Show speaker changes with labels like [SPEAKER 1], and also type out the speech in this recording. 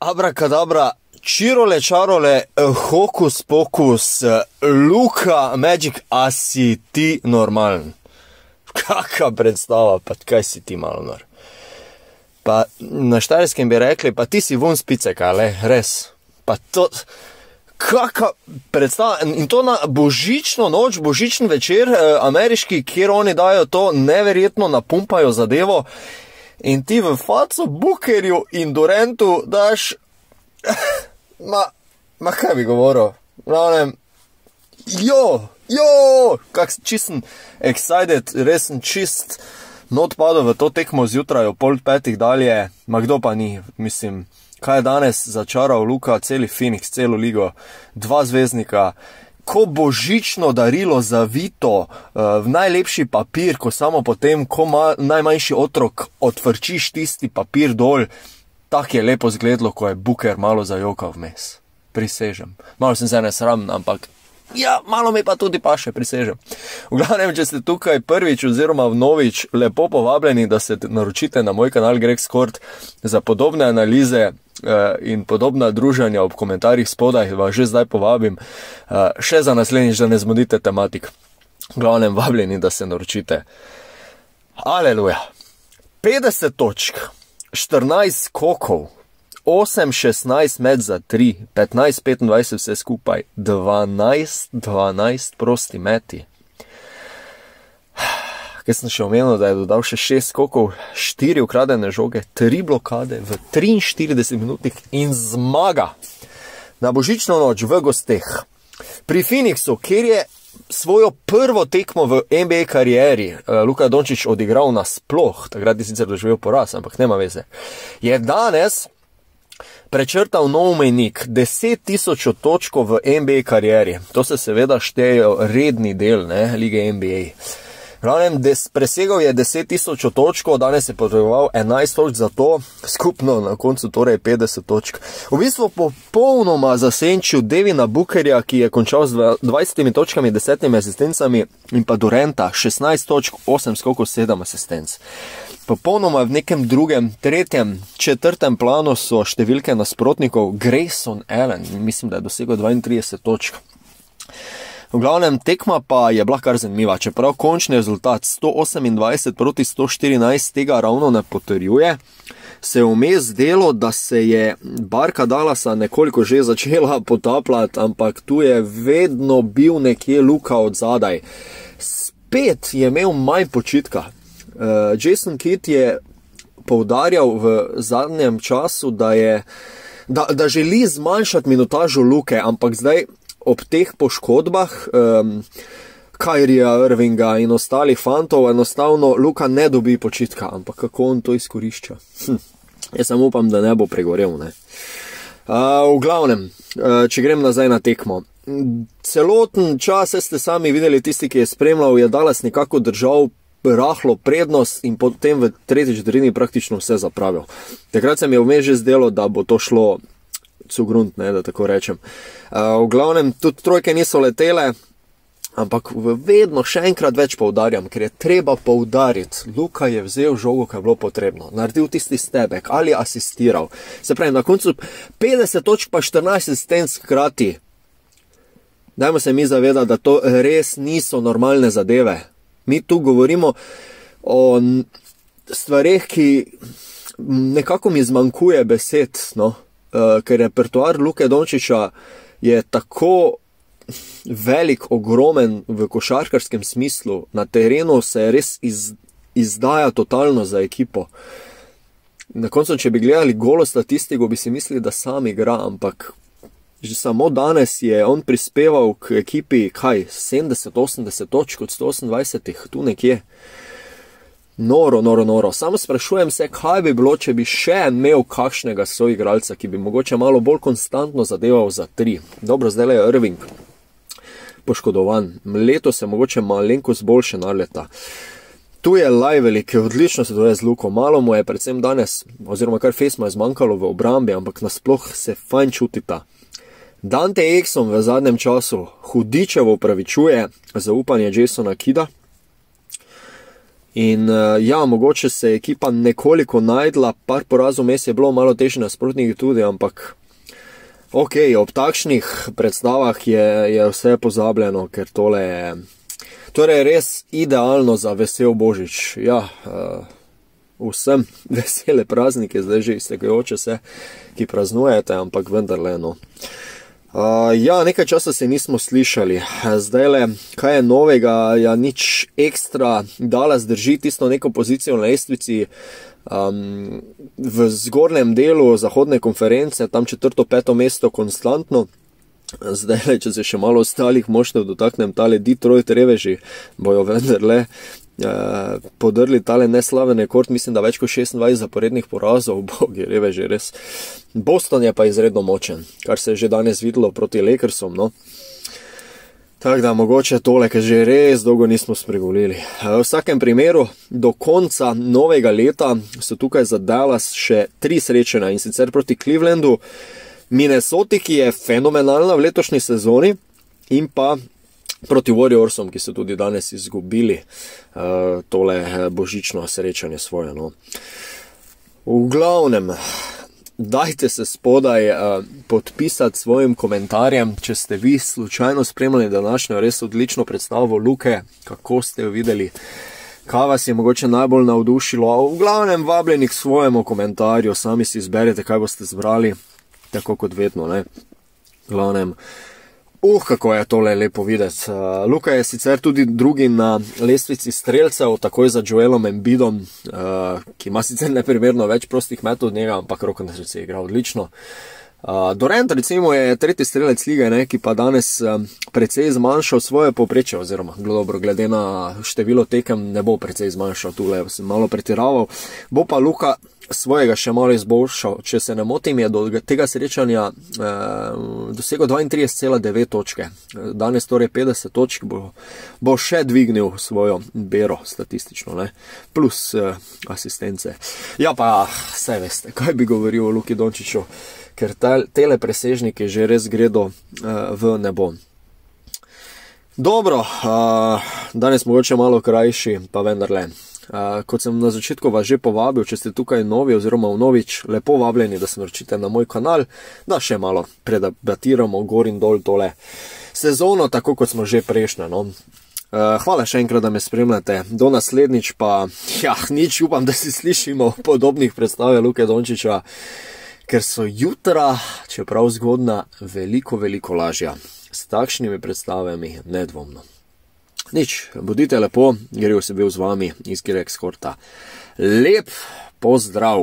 [SPEAKER 1] Abrakadabra, čirole, čarole, hokus pokus, Luka Magic, a si ti normalen? Kaka predstava, pa kaj si ti malo nor? Pa na Štajerskem bi rekli, pa ti si vun spicek, ale, res. Pa to, kaka predstava, in to na božično noč, božičen večer, ameriški, kjer oni dajo to neverjetno napumpajo zadevo, in ti v faco Bookerju in Durantu daš, ma kaj bi govoril, kak čisten excited, resen čist not padel v to tekmo zjutraj o 4:30 dalje, ma kdo pa ni, mislim, kaj je danes začaral Luka, celi Phoenix, celo ligo, 2 zvezdnika, ko božično darilo zavito v najlepši papir, ko samo potem, ko najmanjši otrok otvrčiš tisti papir dol, tak je lepo zgledlo, ko je Booker malo zajokal vmes. Prisežem. Malo sem se ne sram, ampak ja, malo mi pa tudi paše, prisežem. V glavnem, če ste tukaj prvič oziroma vnovič, lepo povabljeni, da se naročite na moj kanal Greg Skort za podobne analize in podobna druženja ob komentarjih spodaj, vas že zdaj povabim, še za naslednjič, da ne zmodite tematik. V glavnem, vabljeni, da se naročite. Aleluja. 50 točk, 14 skokov, 8-16 met za 3, 15-25 vse skupaj, 12 prosti meti. Kaj sem še omenil, da je dodal še 6 skokov, 4 ukradene žoge, 3 blokade v 43 minutih in zmaga na božično noč v gosteh. Pri Phoenixu, kjer je svojo prvo tekmo v NBA karieri Luka Dončić odigral nasploh, takrat je sicer doživel poraz, ampak nema veze, je danes prečrtal nov mejnik, 10.000 točko v NBA karieri. To se seveda štejejo redni del, lige NBA. Presegal je 10.000 točko, danes je potreboval 11 točk za to, skupno na koncu torej 50 točk. V bistvu popolnoma zasenčil Devina Bookerja, ki je končal z 20 točkami, 10 asistencami, in pa Duranta, 16 točk, 8 skokov, 7 asistenc. Popolnoma v nekem drugem, tretjem, četrtem planu so številke nasprotnikov. Grayson Allen, mislim, da je dosegel 32 točk. V glavnem, tekma pa je bila kar zanimiva, čeprav končni rezultat 128 proti 114 tega ravno ne potrjuje, se je vmes zdelo, da se je barka Dallasa nekoliko že začela potapljati, ampak tu je vedno bil nekje Luka od zadaj. Spet je imel manj počitka. Jason Kidd je poudarjal v zadnjem času, da želi zmanjšati minutažo Luke, ampak zdaj ob teh poškodbah Kyrieja Irvinga in ostalih fantov enostavno Luka ne dobi počitka, ampak kako on to izkorišča? Jaz samo upam, da ne bo pregorel, ne. V glavnem, če grem nazaj na tekmo. Celoten čas, ste sami videli, tisti, ki je spremljal, je Dallas nekako držal rahlo prednost in potem v tretji četrtini praktično vse zapravil. Takrat se mi je vmes že zdelo, da bo to šlo cugrunt, da tako rečem. V glavnem, tudi trojke niso letele, ampak vedno še enkrat več poudarjam, ker je treba poudariti. Luka je vzel žogo, kaj je bilo potrebno. Naredil tisti stebek ali asistiral. Se pravi, na koncu 50 točk pa 14 asistenc hkrati. Dajmo se mi zavedati, da to res niso normalne zadeve. Mi tu govorimo o stvareh, ki nekako mi zmanjkuje besed, no. Ker repertoar Luke Dončića je tako velik, ogromen v košarkarskem smislu, na terenu se res izdaja totalno za ekipo. Na koncu, če bi gledali golo statistiko, bi si mislili, da sam igra, ampak že samo danes je on prispeval k ekipi, 70-80 točk od 128, tu nekje. Noro. Samo sprašujem se, kaj bi bilo, če bi še imel kakšnega soigralca, ki bi mogoče malo bolj konstantno zadeval za 3. Dobro, zdaj je Irving poškodovan. Letos je mogoče malenkost boljše naleta. Tu je Lively, ki odlično se doje z Luko. Malo mu je predvsem danes, oziroma kar fejsma je zmanjkalo v obrambi, ampak nasploh se fajn čutita. Dante Exum v zadnjem času hudičevo upravičuje zaupanje Jasona Kidda. In ja, mogoče se je ekipa nekoliko najdla, par porazov mes je bilo, malo težje nasprotniki tudi, ampak ok, ob takšnih predstavah je vse pozabljeno, ker tole je torej res idealno za vesel Božič. Ja, vsem vesele praznike, zdaj že iztegajoče se, ki praznujete, ampak vendarle, no. Ja, nekaj časa se nismo slišali. Zdajle, kaj je novega, ja, nič ekstra. Dallas drži tisto neko pozicijo na lestvici v zgornjem delu zahodne konference, tam 4., 5. mesto konstantno. Zdajle, če se še malo ostalih moštev dotaknem, tale Detroit reveži bojo vendarle podrli tale neslaven rekord, mislim, da več kot 26 zaporednih porazov, bogi reveži res. Boston je pa izredno močen, kar se je že danes videlo proti Lakersom, no. Tako da mogoče tole, ker že res dolgo nismo spregovorili. V vsakem primeru, do konca novega leta so tukaj za Dallas še 3 srečanja, in sicer proti Clevelandu, Minnesoti, ki je fenomenalna v letošnji sezoni, in pa proti Warriorsom, ki so tudi danes izgubili tole božično srečanje svoje, no. V glavnem, dajte se spodaj podpisati svojim komentarjem, če ste vi slučajno spremljali današnjo res odlično predstavo Luke, kako ste jo videli, kaj vas je mogoče najbolj navdušilo. V glavnem, vabljeni k svojemu komentarju, sami si izberete, kaj boste zbrali, tako kot vedno, ne. V glavnem, kako je tole lepo videti. Luka je sicer tudi drugi na lestvici strelcev, takoj za Joelom Embiidom, ki ima sicer neprimerno več prostih metov od njega, ampak roko na srce igra odlično. Durant recimo je 3. strelec lige, ne, ki pa danes precej zmanjšal svoje povprečje, oziroma dobro, glede na število tekem ne bo precej zmanjšal, tule sem malo pretiraval, bo pa Luka svojega še malo izboljšal. Če se ne motim, je do tega srečanja dosegel 32,9 točke. Danes torej 50 točk bo še dvignil svojo bero statistično, ne, plus asistence. Ja, pa saj veste, kaj bi govoril o Luki Dončiću, ker tele presežniki že res gredo v nebo. Dobro, danes mogoče malo krajši, pa vendarle. Kot sem na začetku vas že povabil, če ste tukaj novi oziroma vnovič, lepo vabljeni, da se naročite na moj kanal, da še malo predebatiramo gor in dol tole sezono, tako kot smo že prejšnje, no. Hvala še enkrat, da me spremljate. Do naslednjič pa, ja, nič, upam, da si slišimo podobnih predstave Luke Dončića, ker so jutra, čeprav zgodna, veliko, veliko lažja. S takšnimi predstavami nedvomno. Nič, bodite lepo, Gerijo se bil z vami iz Gerex Horta. Lep pozdrav!